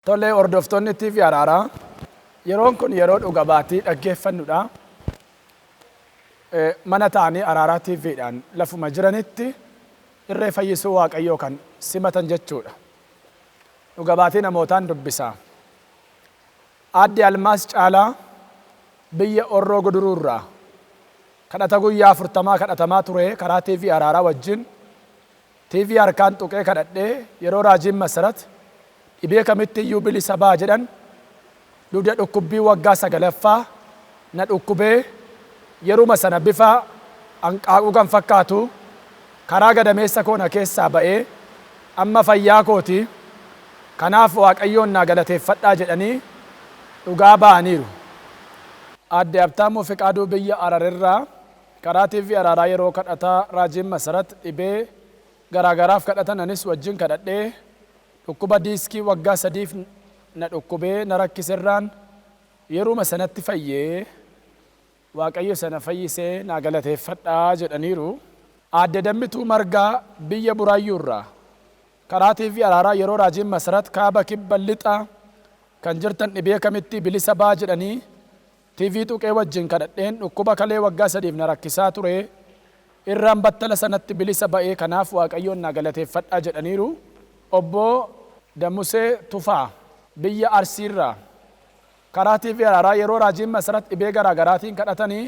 Tole hordoftoonni TV Araaraa yeroon kun yeroo dhuga baatii dhaggeeffannudha. Mana ta'anii Araaraa TV'dhaan lafuma jiranitti irree fayyisuu Waaqayyoo kan simatan jechuudha. Dhuga baatii namootaan dubbisa. Aadde Almaas Caalaa biyya Orroo Guduruurraa kadhata guyyaa 40 kadhatamaa ture karaa TV Araaraa wajjin TV harkaan tuqee kadhadhee yeroo raajiin Masarat dhibee kamitti iyyuu bilisa ba'a jedhan dugda dhukkubbii waggaa 9ffaa na dhukkubee yeruma sana bifa hanqaaquu kan fakkaatu karaa gadameessa koona keessaa ba'ee amma fayyaa kooti. Kanaaf Waaqayyoon naa galateeffadhaa jedhanii dhugaa ba'aniiru. Aadde Abtaamuu Fiqaaduu biyya Ararraa karaa TV Araaraa yeroo kadhataa raajiin Masarat dhibee garaagaraaf kadhatanis wajjin kadhadhee dhukkuba diiskii waggaa 3f na dhukkubee na rakkiserraan yeruma sanatti fayyee Waaqayyo sana fayyisee naa galateeffadhaa jedhaniiru. Aadde Dammituu Margaa biyya Buraayyuurraa karaa TV Araaraa yeroo raajiin Masarat kaaba kibba lixaa kan jirtan dhibee kamitti bilisa ba'a jedhanii TV tuqee wajjin kadhadheen dhukkuba kalee waggaa 3f na rakkisaa ture irraan battala sanatti bilisa ba'ee kanaaf Waaqayyoon naa galateeffadhaa jedhaniiru. Obbo Damusee Tufaa biyya Arsiirraa karaa TV Araaraa yeroo raajiin Masarat dhibee garaagaraatiin kadhatanii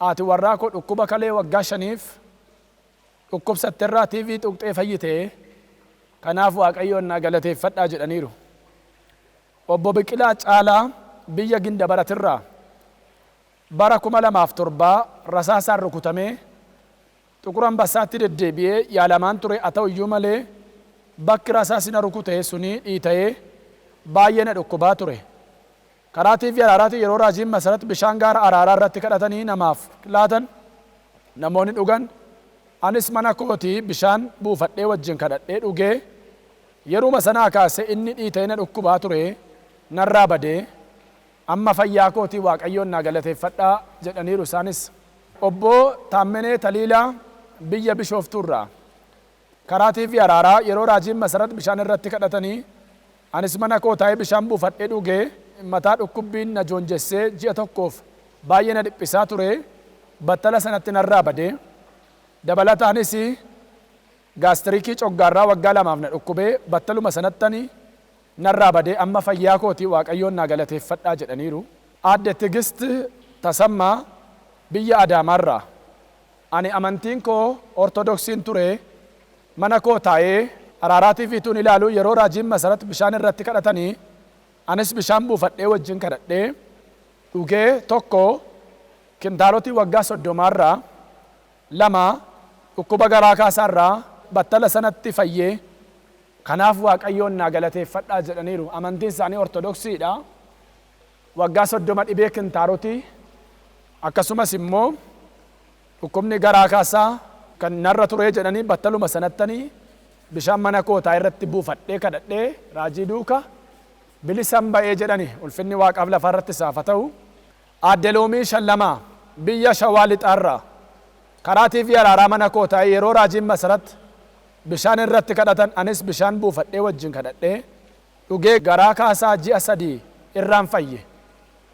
haati warraa koo dhukkuba kalee waggaa 5f dhukkubsatterraa TV tuqxee fayyitee kanaaf Waaqayyoon naa galateeffadhaa jedhaniiru. Obbo Biqilaa Caalaa biyya Gindabaratirraa bara 2007 rasaasaan rukutamee Xuqur Ambassaatti deddeebi'ee yaalamaan ture haa ta'u iyyuu malee bakki rasaasni rukutee suni dhiita'ee baay'ee na dhukkubaa ture. Karaa TV Araaraatti yeroo raajiin Masarat bishaan gaara Araaraa irratti kadhatanii namaaf laatan namoonni dhugan anis mana kootii bishaan buufadhee wajjin kadhadhee dhugee yeruma sanaa kaasee inni dhiita'ee na dhukkubaa ture narraa badee amma fayyaa kootii Waaqayyoon naa galateeffadhaa jedhaniiru isaanis. Obbo Taammenee Taliilaa biyya Bishooftuurraa karaa TV Araaraa yeroo raajiin Masarat bishaan irratti kadhatanii anis mana koo taa'ee bishaan buufadhee dhugee mataa dhukkubbiin na joonjessee ji'a tokkoof baay'ee na dhiphisaa ture battala sanatti narraa badee dabalataanis gaastiriikii coggaarraa waggaa 2f na dhukkubee battaluma sanattani narraa badee amma fayyaa kootii Waaqayyoon naa galateeffadhaa jedhaniiru. Aadde Tigist Tasammaa biyya Adaamaarraa ani amantiin koo Ortodoksiin ture mana koo taa'ee Araaraa TV'tuun ilaalu yeroo raajiin Masarat bishaan irratti kadhatanii anis bishaan buufadhee wajjin kadhadhee dhugee tokko kintaalotii waggaa 30 lama dhukkuba garaa kaasaarraa battala sanatti fayyee kanaaf Waaqayyoon naa galateeffadhaa jedhaniiru. Amantiin isaanii Ortodoksiidha. Waggaa 30 dhibee kintaalotii akkasumas immoo dhukkubni garaa kaasaa kan narra ture jedhanii battaluma sanattanii bishaan mana kootaa irratti buufadhee kadhadhee raajii duuka bilisan ba'ee jedhani ulfinni Waaqaaf lafa irratti isaaf haa ta'u. Aadde Loomii Shallamaa biyya Shawaa Lixaarraa karaa TV Araaraa mana kootaa yeroo raajiin Masarat bishaan irratti kadhatan anis bishaan buufadhee wajjin kadhadhee dhugee garaa kaasaa ji'a 3 irraan fayye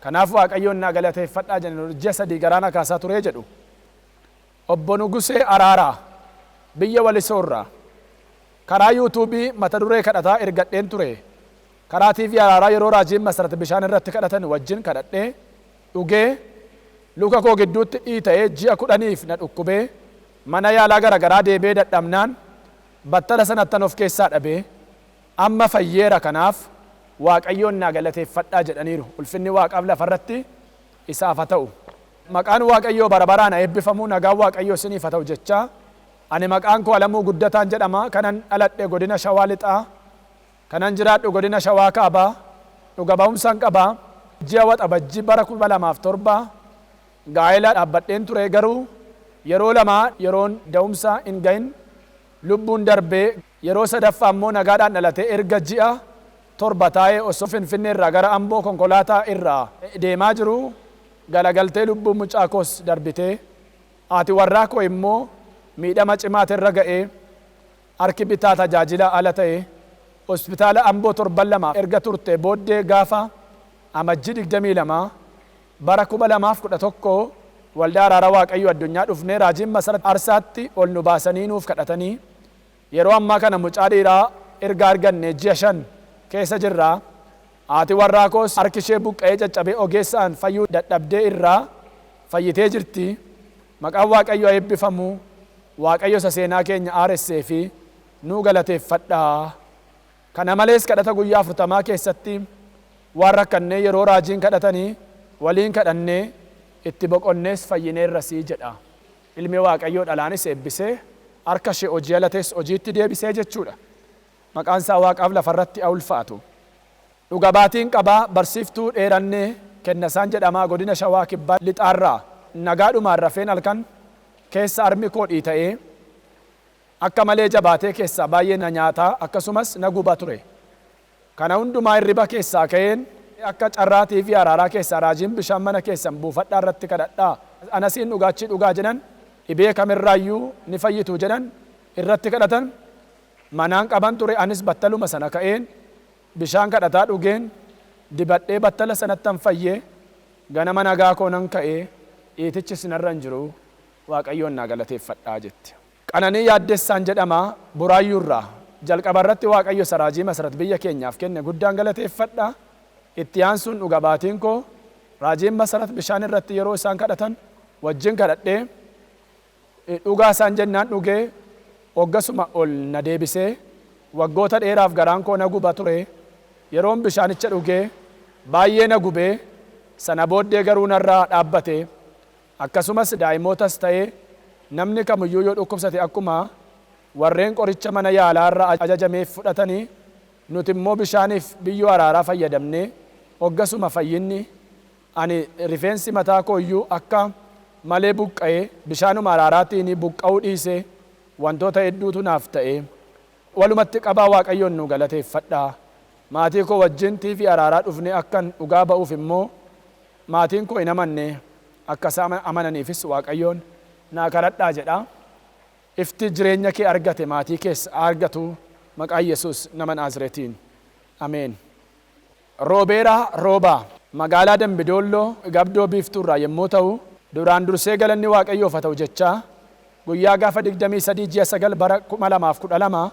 kanaaf Waaqayyoon naa galateeffadhaa jedhaniiru. Ji'a 3 garaa na kaasaa ture jedhu. Obbo Nugusee Araaraa biyya Walisoorraa karaa yuutuubii mata duree kadhataa ergadheen ture karaa TV Araaraa yeroo raajiin Masarat bishaan irratti kadhatan wajjin kadhadhee dhugee luka koo gidduutti dhiita'ee ji'a 10f na dhukkubee mana yaalaa garagaraa deebee dadhabnaan battala sanattan of keessaa dhabee amma fayyeera kanaaf Waaqayyoon naa galateeffadhaa jedhaniiru. Ulfinni Waaqaaf lafa irratti isaaf haa ta'u. Maqaan Waaqayyoo bara baraan eebbifamu nagaan Waaqayyoo isiniif haa ta'u jecha ani maqaan koo Alamuu Guddataan jedhama kanan dhaladhe godina Shawaa Lixaa kanan jiraadhu godina Shawaa Kaabaa dhuga ba'umsaan qabaa. Ji'a Waxabajjii bara 2007 gaa'ela dhaabbadheen ture garuu yeroo 2 yeroon da'umsa hin gahin lubbuun darbee yeroo 3ffaa immoo nagaadhaan dhalatee erga ji'a 7 taa'ee osoo Finfinnee irraa gara Amboo konkolaataa irraa deemaa jiru galagaltee lubbuun mucaa koos darbitee haati warraa koo immoo miidhama cimaatirra ga'ee harki bitaa tajaajila ala ta'e hospitaala Amboo torban lama erga turte booddee gaafa amajjii 22 bara 2011 waldaa Araara Waaqayyoo addunyaa dhufnee raajiin Masarat Arsaatti ol nu baasanii nuuf kadhatanii yeroo ammaa kana mucaa dhiiraa erga arganne ji'a 5 keessa jirra. Haati warraa koos harki ishee buqqa'ee caccabee ogeessaan fayyuu dadhabdee irraa fayyitee jirti. Maqaan Waaqayyoo eebbifamu. Waaqayyo isa seenaa keenya aaressee fi nuu galateeffadhaa. Kana malees kadhata guyyaa 40 keessatti waan rakkannee yeroo raajiin kadhatanii waliin kadhannee itti boqonnees fayyineerrasii jedha. Ilmi Waaqayyoo dhalaanis eebbisee harka ishee hojii alatees hojiitti deebisee jechuudha. Maqaan isaa Waaqaaf lafarratti haa ulfaatu. Dhuga baatiin qabaa barsiiftuu dheerannee Kennasaan jedhamaa godina Shawaa Kibbaa Lixaarraa nagaadhumaan rafeen halkan keessa armi koo dhiita'ee akka malee jabaatee keessaa baay'ee na nyaataa akkasumas na guba ture. Kana hundumaa hirriba keessaa ka'een akka carraatii fi araaraa keessaa raajiin bishaan mana keessan buufadhaa irratti kadhadhaa anasiin dhugaachii dhugaa jedhan dhibee kamirraayyuu ni fayyitu jedhan irratti kadhatan manaan qaban ture. Anis battaluma sana ka'een bishaan kadhataa dhugeen dibadhee battala sanattan fayyee ganama nagaa koo nan ka'ee dhiitichi sinarra hin jiru. Waaqayyoon naa galateeffadhaa jetti. Qananii Yaaddessaan jedhama Buraayyuurraa jalqaba irratti Waaqayyo raajii Masarat biyya keenyaaf kenne guddaan galateeffadhaa. Itti aansuun dhuga baatiin koo raajiin Masarat bishaan irratti yeroo isaan kadhatan wajjin kadhadhee dhugaa isaan jennaan dhugee hoggasuma ol na deebisee waggoota dheeraaf garaan koo na guba ture. Yeroon bishaanicha dhugee baay'ee na gubee sana booddee garuu narraa dhaabbate. Akkasumas daa'imootas ta'ee namni kamiyyuu yoo dhukkubsate akkuma warreen qoricha mana yaalaarra ajajameef fudhatanii nuti immoo bishaaniif biyyoo araaraa fayyadamnee hoggasuma fayyinni ani rifeensi mataa kooyyuu akka malee buqqa'ee bishaanuma araaraatiin buqqa'uu dhiisee wantoota hedduutu naaf ta'e. Walumatti qabaa Waaqayyoon nu galateeffadhaa. Maatii koo wajjin tiifi araaraa dhufnee akkan dhugaa ba'uuf immoo maatiin koo hin amanne akka isaan amananiifis Waaqayyoon naa kadhadhaa jedha. Ifti jireenya kee argate maatii keessa argatu maqaa Yesuus nama Naazreetiin. Ameen. Roobeeraa Roobaa magaalaa Dambidoolloo Gabdoo Biiftuurraa yommuu ta'u duraan dursee galanni Waaqayyoof haa ta'u jechaa guyyaa gaafa 23 ji'a 9 bara 2012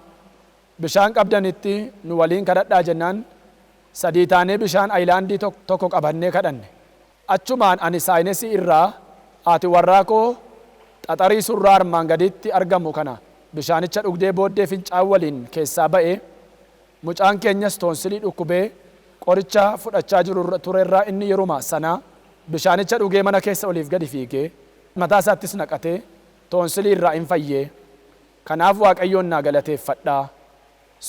bishaan qabdanitti nu waliin kadhadhaa jennaan sadii taanee bishaan aayilaandii tokko qabannee kadhanne. Achumaan ani saayinesii irraa haati warraa koo xaxarii surraa armaan gaditti argamu kana bishaanicha dhugdee booddee fincaan waliin keessaa ba'e. Mucaan keenyas toonsilii dhukkubee qoricha fudhachaa jiru turerraa inni yeruma sana bishaanicha dhugee mana keessa oliif gadi fiigee mataa isaattis naqatee toonsilii irraa hin fayyee. Kanaaf Waaqayyoon naa galateeffadhaa.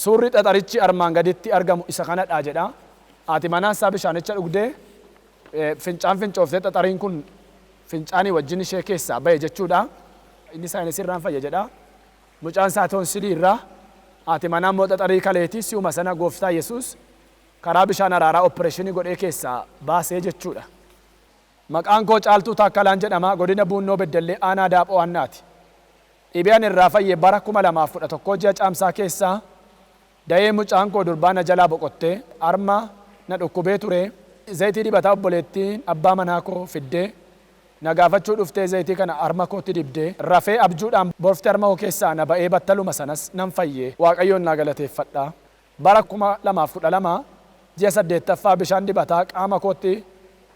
Suurri xaxarichi armaan gaditti argamu isa kanadha jedha. Haati manaa isaa bishaanicha dhugdee fincaan fincooftee xaxariin kun fincaanii wajjin ishee keessaa ba'e jechuudha. Inni saayinesii irraan fayya jedha. Mucaan isaa toonsilii irraa haati manaa immoo xaxarii kaleetii si'uma sana Gooftaa Yesuus karaa bishaan araaraa opereeshinii godhee keessaa baasee jechuudha. Maqaan koo Caaltuu Taakkalaan jedhama godina Buunnoo Beddellee aanaa Daapoo Annaati. Dhibeen irraa fayyee bara 2011 ji'a caamsaa keessaa da'ee mucaan koo durbaa na jalaa boqottee arma na dhukkubee ture. Zayitii dibataa obboleettiin abbaa manaa koo fiddee na gaafachuu dhuftee zayitii kana arma kootti dibdee rafee abjuudhaan borfte arma koo keessaa na ba'ee battaluma sanas nan fayyee. Waaqayyoon naa galateeffadhaa. Bara 2012 ji'a 8ffaa bishaan dibataa qaama kootti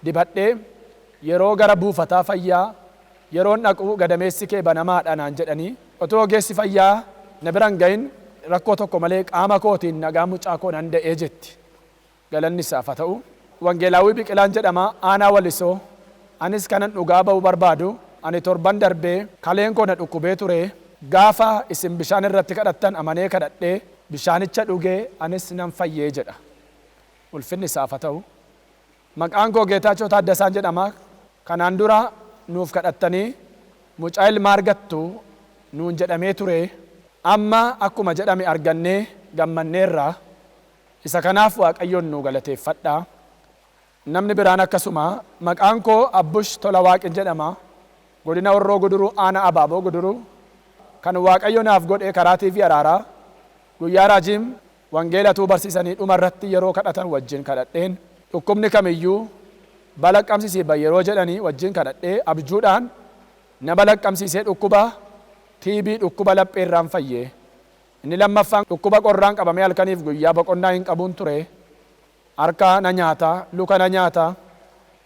dibadhee yeroo gara buufataa fayyaa yeroon dhaqu gadameessi kee banamaadha naan jedhanii otoo ogeessi fayyaa na biran gahin rakkoo tokko malee qaama kootiin nagaa mucaa koo nan da'ee jetti. Galanni isaaf haa ta'u. Wangeelaawwii Biqilaan jedhama aanaa Walisoo. Anis kanan dhugaa ba'uu barbaadu ani torban darbee kaleen koo na dhukkubee ture. Gaafa isin bishaan irratti kadhattan amanee kadhadhee bishaanicha dhugee anis nan fayyee jedha. Ulfinni isaaf haa ta'u. Maqaan koo Geetaachoo Taaddasaan jedhama. Kanaan dura nuuf kadhattanii mucaa ilma argattu nuun jedhamee ture. Amma akkuma jedhame argannee gammanneerra. Isa kanaaf Waaqayyoon nu galateeffadhaa. Namni biraan akkasuma maqaan koo Abbush Tolawaaqin jedhama. Godina Horroo Guduruu aanaa Abaaboo Guduruu kan Waaqayyo naaf godhe karaa TV araaraa guyyaa raajiin wangeelatuu barsiisanii dhumarratti yeroo kadhatan wajjin kadhadheen dhukkubni kamiyyuu balaqqamsiisee yeroo jedhanii wajjin kadhadhee abjuudhaan na balaqqamsiisee dhukkuba TB dhukkuba lapheerraan fayyee. Inni lammaffaan dhukkuba qorraan qabamee halkaniif guyyaa boqonnaa hin qabuun ture. Harka na nyaata, luka na nyaata.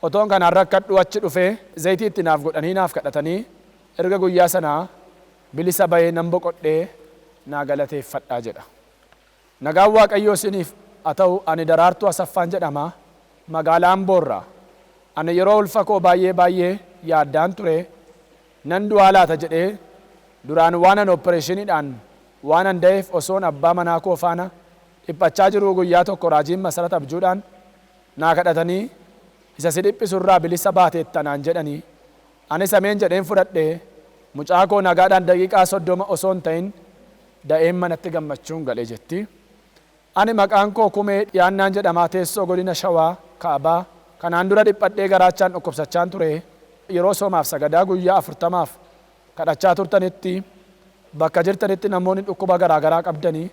Otoon kanaan rakkadhu achi dhufee zayitii itti naaf godhanii naaf kadhatanii erga guyyaa sanaa bilisa bahee nan boqodhee naa galateeffadhaa jedha. Nagaan Waaqayyoo isiniif haa ta'u. Ani Daraartuu Asaffaan jedhama. Magaalaa Amboorraa. Ani yeroo ulfa koo baay'ee yaaddaan ture. Nan du'aa laata jedhee duraan waanan opereeshiniidhaan waanan da'eef osoon abbaa manaa koo faana dhiphachaa jiruu guyyaa tokko raajiin Masarat abjuudhaan naa kadhatanii isa si dhiphisurraa bilisa baateettanaan jedhanii anis ameen jedheen fudhadhee mucaa koo nagaadhaan daqiiqaa 30 osoon ta'in da'een manatti gammachuun galee jetti. Ani maqaan koo Kumee Dhiyaannaan jedhamaa teessoo godina Shawaa Kaabaa kanaan dura dhiphadhee garaachaan dhukkubsachaan ture. Yeroo soomaaf sagadaa guyyaa 40 kadhachaa turtanitti bakka jirtanitti namoonni dhukkuba garaagaraa qabdanii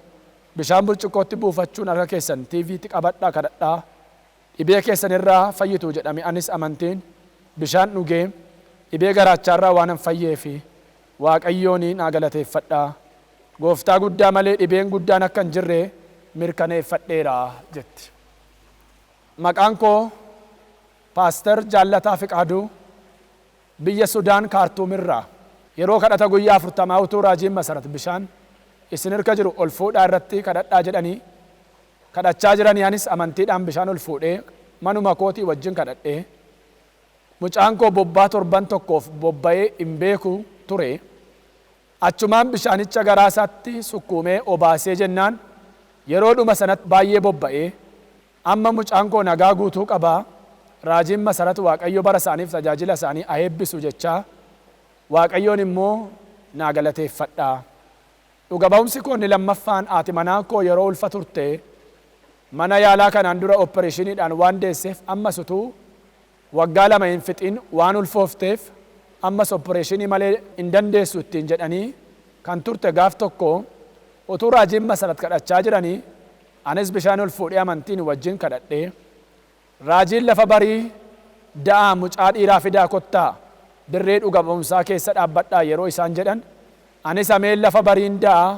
bishaan burcuqqootti buufachuun harka keessan TV'tti qabadhaa kadhadhaa dhibee keessan irraa fayyitu jedhame. Anis amantiin bishaan dhugee dhibee garaachaarraa waan hin fayyee fi Waaqayyoon naa galateeffadhaa. Gooftaa guddaa malee dhibeen guddaan akka hin jirre mirkaneeffadheera jetti. Maqaan koo Paaster Jaallataa Fiqaaduu biyya Sudaan Kaartuumirraa. Yeroo kadhata guyyaa 40 utuu raajiin Masarat bishaan isin hirka jiru ol fuudhaa irratti kadhadhaa jedhanii kadhachaa jiranii anis amantiidhaan bishaan ol fuudhee manuma kootii wajjin kadhadhee mucaan koo bobbaa 7 bobba'ee hin beeku ture. Achumaan bishaanicha garaa isaatti sukkuumee obaasee jennaan yeroo dhuma sanatti baay'ee bobba'ee amma mucaan koo nagaa guutuu qabaa. Raajiin Masarat Waaqayyo bara isaaniif tajaajila isaanii haa eebbisu jechaa Waaqayyoon immoo naa galateeffadhaa. Dhuga ba'umsi koo inni lammaffaan haati manaa koo yeroo ulfa turte mana yaalaa kanaan dura opereeshiniidhaan waan deesseef ammas utuu waggaa 2 hin fixin waan ulfoofteef ammas opereeshinii malee hin dandeessu ittiin jedhanii kan turte gaaf tokko utuu raajiin Masarat kadhachaa jiranii anis bishaan ol fuudhee amantiin wajjin kadhadhee raajiin lafa barii da'aa mucaa dhiiraa fidaa kottaa dirree dhuga ba'umsaa keessa dhaabbadhaa yeroo isaan jedhan anis ameen lafa bariin da'aa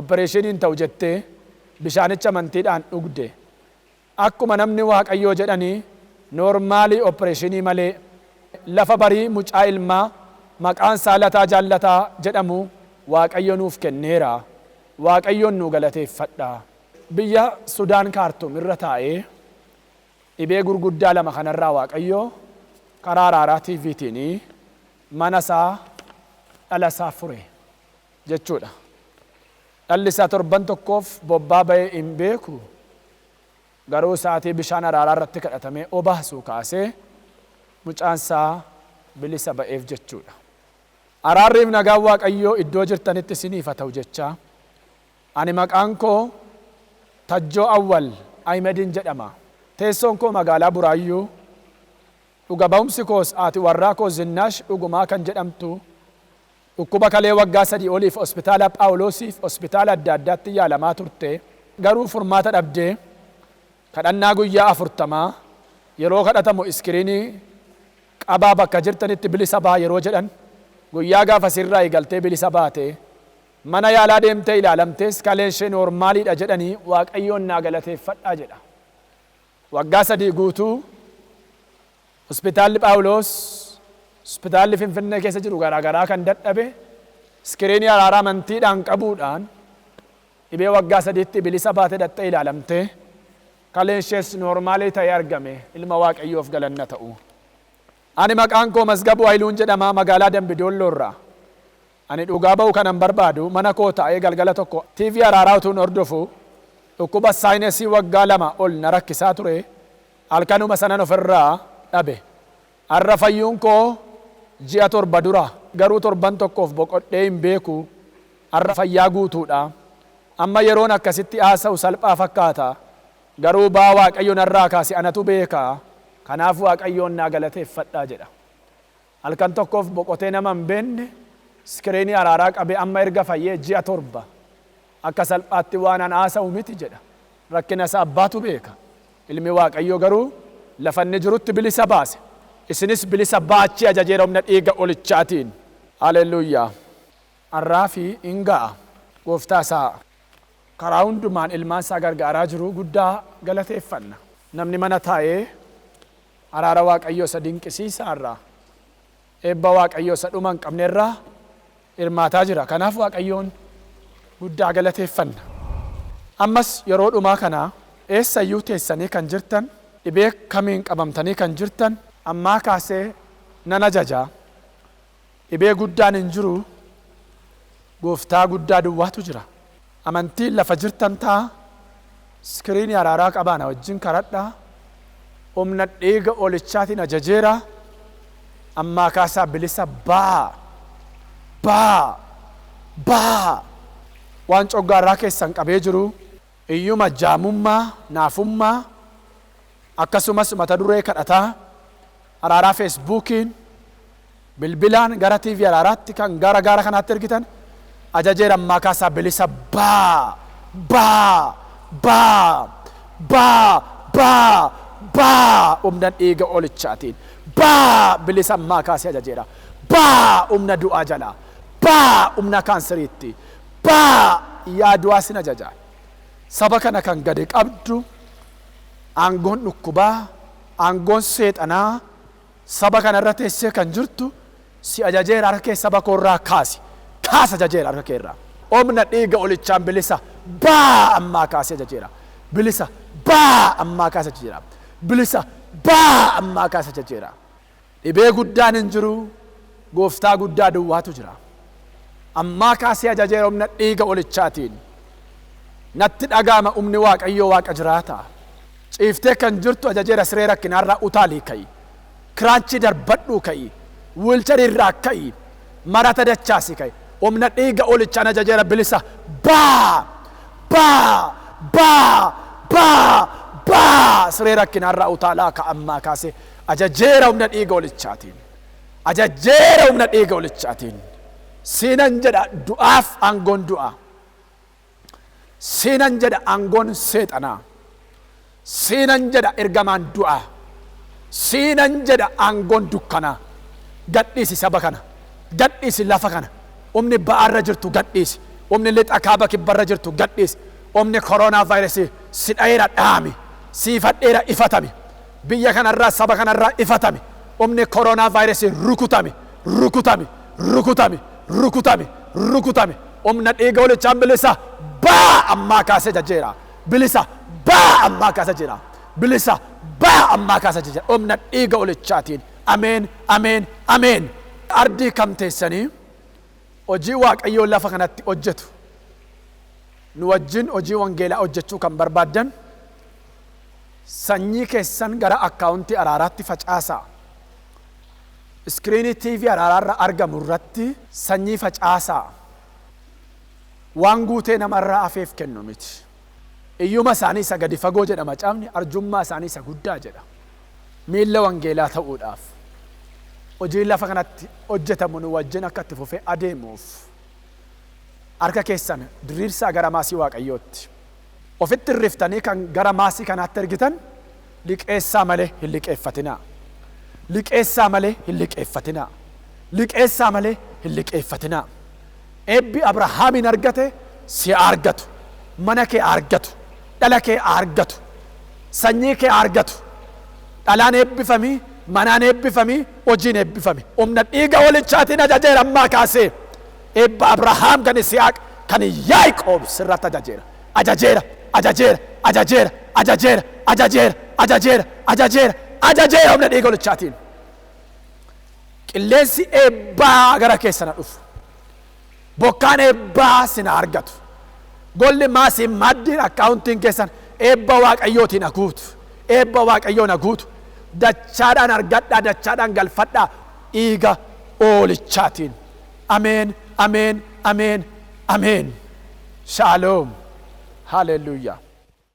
opereeshiniin ta'u jettee bishaanicha amantiidhaan dhugde. Akkuma namni Waaqayyoo jedhanii noormaalii opereeshinii malee lafa barii mucaa ilmaa maqaan isaa Lataa Jaallataa jedhamu Waaqayyo nuuf kenneera. Waaqayyoon nu galateeffadhaa. Biyya Sudaan Kaartuum irra taa'ee dhibee gurguddaa 2 kanarraa Waaqayyo karaa araaraa TV'tiin mana isaa dhala isaa fure jechuudha. Dhalli isaa 7 bobbaa ba'ee hin beeku garuu sa'aatii bishaan araaraa irratti kadhatamee obaasuu kaasee mucaan isaa bilisa ba'eef jechuudha. Araarriif nagaan Waaqayyoo iddoo jirtanitti isiniif haa ta'u jechaa ani maqaan koo Tajjoo Awwal Ahmedin jedhama. Teessoon koo magaalaa Buraayyuu. Dhuga ba'umsi koos haati warraa koo Zinnaash Dhugumaa kan jedhamtu dhukkuba kalee waggaa 3 oliif hospitaala Phaawulosiif hospitaala adda addaatti yaalamaa turte garuu furmaata dhabdee kadhannaa guyyaa 40 yeroo kadhatamu iskiriinii qabaa bakka jirtanitti bilisa ba'a yeroo jedhan guyyaa gaafa sirraa eegaltee bilisa baate mana yaalaa deemtee ilaalamtees kaleen ishee noormaaliidha jedhanii Waaqayyoon naa galateeffadhaa jedha. Waggaa 3 guutuu hospitaalli Phaawulos hospitaalli Finfinnee keessa jiru garaagaraa kan dadhabe iskiriinii araaraa amantiidhaan qabuudhaan dhibee waggaa 3tti bilisa baate dhattee ilaalamtee kaleen ishees noormaalii ta'ee argame. Ilma Waaqayyoof galanna ta'u. Ani maqaan koo Masgabuu Hayiluun jedhama magaalaa Dambidoolloorraa. Ani dhugaa ba'uu kanan barbaadu mana koo taa'ee galgala tokko TV araaraa utuun hordofu dhukkuba saayinesii waggaa 2 ol na rakkisaa ture. Halkanuma sanan ofirraa dhabe. Har'a fayyuun koo ji'a 7 dura garuu 7 boqodhee hin beeku. Har'a fayyaa guutuudha. Amma yeroon akkasitti haasa'u salphaa fakkaata. Garuu baa Waaqayyo narraa kaase anatu beeka. Kanaaf Waaqayyoon naa galateeffadhaa jedha. Halkan tokkoof boqotee nama hin beekne iskiriinii araaraa qabee amma erga fayyee ji'a 7 akka salphaatti waan an haasa'u miti jedha. Rakkina isaa abbaatu beeka. Ilmi Waaqayyoo garuu lafa inni jirutti bilisa baase. Isinis bilisa baachii ajajeera humna dhiiga olichaatiin. Haleluuyaa. Har'aa fi inga'a gooftaa isaa karaa hundumaan ilmaan isaa gargaaraa jiru guddaa galateeffanna. Namni mana taa'ee araara Waaqayyoo isa dinqisiisaa irraa eebba Waaqayyoo isa dhuma hin qabne irraa hirmaataa jira. Kanaaf Waaqayyoon guddaa galateeffanna. Ammas yeroo dhumaa kana eessayyuu teessanii kan jirtan, dhibee kamiin qabamtanii kan jirtan, ammaa kaasee nan ajajaa. Dhibee guddaan hin jiru, gooftaa guddaa duwwaatu jira. Amantiin lafa jirtan ta'a. Iskiriinii araaraa qabaana wajjin kadhadhaa. Humna dhiiga olichaatiin ajajeera. Ammaa kaasaa bilisa baa. Waan coggaarraa keessan qabee jiru iyyuma jaamummaa, naafummaa, akkasumas mata duree kadhataa araaraa feesbuukiin bilbilaan gara TV araaraatti kan gara kanaatti ergitan ajajeera. Ammaa kaasaa bilisa humna dhiiga olichaatiin bilisa ammaa kaasee ajajeera. Humna du'aa jalaa, humna kaanseriitti, yaadu'aa sin ajajaa. Saba kana kan gadi qabdu aangoon dhukkubaa, aangoon seexanaa saba kana irra teessee kan jirtu si ajajeera. Harka kee saba koorraa kaasi ajajeera. Harka keerraa humna dhiiga olichaan bilisa ammaa kaasee ajajeera. Bilisa ammaa kaasee ajajeera. Bilisa ammaa kaasee ajajeera. Dhibee guddaan hin jiru, gooftaa guddaa duwwaatu jira. Ammaa kaasee ajajeera humna dhiiga olichaatiin. Natti dhagaama humni Waaqayyoo Waaqa jiraata. Ciiftee kan jirtu ajajeera siree rakkinaarraa utaalii ka'i. Kiraanchii darbadhuu ka'i. Wiilcharii ka'i. Marata dachaasi ka'i. Humna dhiiga olichaan ajajeera bilisa siree rakkinaarraa utaalaa ka ammaa kaasee ajajeera humna dhiiga olichaatiin. Ajajeera humna dhiiga olichaatiin. Siinan jedha du'aaf aangoon du'a. Siinan jedha aangoon seexanaa. Siinan jedha ergamaan du'a. Siinan jedha aangoon dukkanaa. Gadhiisi saba kana. Gadhiisi lafa kana. Humni ba'aarra jirtu gadhiisi. Humni lixa kaaba kibbarra jirtu gadhiisi. Humni koronaa vaayirasii si dhayeera dhaami. Siifadheera ifatami. Biyya kanarraa saba kanarraa ifatami. Humni koronaa vaayirasii rukutami. Humna dhiiga olichaan bilisa ammaa kaasee ajajeera. Bilisa ammaa kaasee ajajeera. Bilisa ammaa kaasee ajajeera. Humna dhiiga olichaatiin. Ameen. Ardii kam teessanii hojii Waaqayyoo lafa kanatti hojjetu. Nu wajjin hojii wangeelaa hojjechuu kan barbaaddan sanyii keessan gara akkaawuntii araaraatti facaasaa. Iskiriinii TV araaraarra argamu irratti sanyii facaasaa. Waan guutee namarraa afeef kennu miti. Iyyuma isaanii isa gadi fagoo jedha macaafni, arjummaa isaanii isa guddaa jedha. Miilla wangeelaa ta'uudhaaf hojii lafa kanatti hojjetamu nu wajjin akka itti fufee adeemuuf harka keessan diriirsaa gara maasii Waaqayyootti. Ofitti irriftanii kan gara maasii kanaatti ergitan liqeessaa malee hin liqeeffatinaa. Liqeessaa malee hin liqeeffatinaa. Liqeessaa malee hin liqeeffatinaa. Eebbi Abrahaamin argate si argatu. Mana kee argatu. Dhala kee argatu. Sanyii kee argatu. Dhalaan eebbifamii, manaan eebbifamii, hojiin eebbifamii. Humna dhiiga olichaatiin ajajeera ammaa kaasee. Eebba Abrahaam kan Isihaaq kan Yaaqoob sirratti ajajeera. Ajajeera humna dhiiga olichaatiin. Qilleensi eebbaa gara keessana dhufu. Bokkaan eebbaa sina argatu. Golli maasii maddiin akkaawuntiin keessan eebba Waaqayyootiin haguutu. Eebba Waaqayyoon haguutu. Dachaadhaan argadhaa, dachaadhaan galfadhaa dhiiga olichaatiin. Ameen. Shalom. Hallelujah.